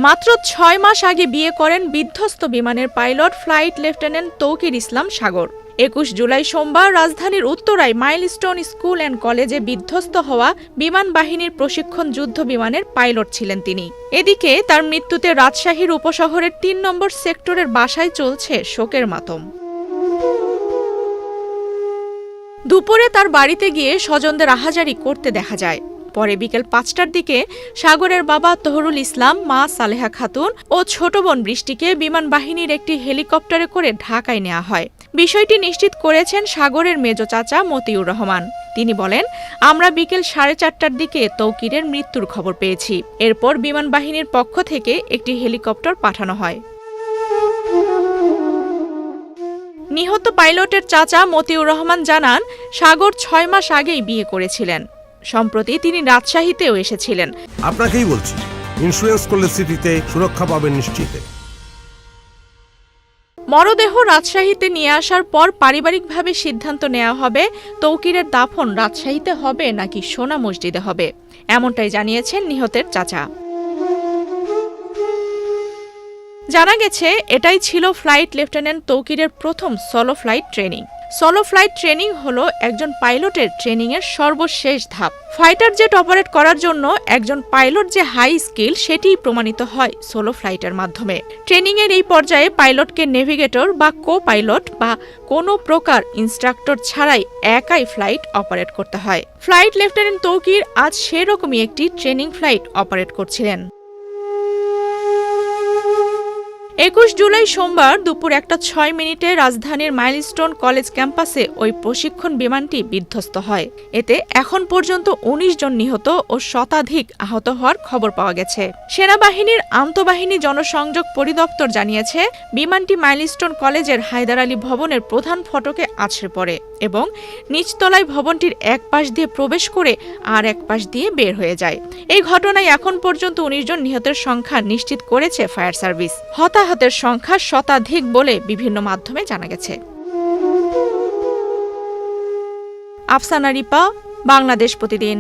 মাত্র ৬ মাস আগে বিয়ে করেন বিধ্বস্ত বিমানের পাইলট ফ্লাইট লেফটেন্যান্ট তৌকির ইসলাম সাগর। ২১ জুলাই সোমবার রাজধানীর উত্তরায় মাইলস্টোন স্কুল অ্যান্ড কলেজে বিধ্বস্ত হওয়া বিমান বাহিনীর প্রশিক্ষণ যুদ্ধ বিমানের পাইলট ছিলেন তিনি। এদিকে তার মৃত্যুতে রাজশাহীর উপশহরের ৩ নম্বর সেক্টরের বাসায় চলছে শোকের মাতম। দুপুরে তার বাড়িতে গিয়ে স্বজনদের আহাজারি করতে দেখা যায়। পরে বিকেল ৫টার দিকে সাগরের বাবা তহরুল ইসলাম, মা সালেহা খাতুন ও ছোট বোন বৃষ্টিকে বিমান বাহিনীর একটি হেলিকপ্টারে করে ঢাকায় নেওয়া হয়। বিষয়টি নিশ্চিত করেছেন সাগরের মেজ চাচা মতিউর রহমান। তিনি বলেন, আমরা বিকেল ৪:৩০টার দিকে তৌকিরের মৃত্যুর খবর পেয়েছি। এরপর বিমান বাহিনীর পক্ষ থেকে একটি হেলিকপ্টার পাঠানো হয়। নিহত পাইলটের চাচা মতিউর রহমান জানান, সাগর ৬ মাস আগেই বিয়ে করেছিলেন। সম্প্রতি তিনি রাজশাহীতেও এসেছিলেন। আপনাকেই বলছি, ইন্স্যুরেন্স করলে সিটিতে সুরক্ষা পাবেন নিশ্চিত। মরদেহ রাজশাহীতে নিয়ে আসার পর পারিবারিকভাবে সিদ্ধান্ত নেওয়া হবে তৌকিরের দাফন রাজশাহীতে হবে নাকি সোনা মসজিদে হবে, এমনটাই জানিয়েছেন নিহতের চাচা। জানা গেছে, এটাই ছিল ফ্লাইট লেফটেন্যান্ট তৌকিরের প্রথম solo flight training. Solo flight training হলো একজন পাইলটের ট্রেনিংয়ের সর্বশেষ ধাপ। ফাইটার জেট অপারেট করার জন্য একজন পাইলট যে হাই স্কিল, সেটিই প্রমাণিত হয় সোলো ফ্লাইটের মাধ্যমে। ট্রেনিংয়ের এই পর্যায়ে পাইলটকে নেভিগেটর বা কো পাইলট বা কোনো প্রকার ইনস্ট্রাক্টর ছাড়াই একাই ফ্লাইট অপারেট করতে হয়। ফ্লাইট লেফটেন্যান্ট তৌকির আজ সেরকমই একটি ট্রেনিং ফ্লাইট অপারেট করছিলেন। ২১ জুলাই সোমবার দুপুর ১:০৬ রাজধানীর মাইলস্টোন কলেজ ক্যাম্পাসে ওই প্রশিক্ষণ বিমানটি বিধ্বস্ত হয়। এতে এখন পর্যন্ত ১৯ জন নিহত ও শতাধিক আহত হওয়ার খবর পাওয়া গেছে। সেনাবাহিনীর আন্তঃবাহিনী জনসংযোগ পরিদপ্তর জানিয়েছে, বিমানটি মাইলস্টোন কলেজের হায়দার আলী ভবনের প্রধান ফটকে আছড়ে পড়ে এবং নিচতলায় ভবনটির এক পাশ দিয়ে প্রবেশ করে আর এক পাশ দিয়ে বের হয়ে যায়। এই ঘটনায় এখন পর্যন্ত ১৯ জন নিহতের সংখ্যা নিশ্চিত করেছে ফায়ার সার্ভিস। হতাহতের সংখ্যা শতাধিক বলে বিভিন্ন মাধ্যমে জানা গেছে। আফসানা রিপা, বাংলাদেশ প্রতিদিন।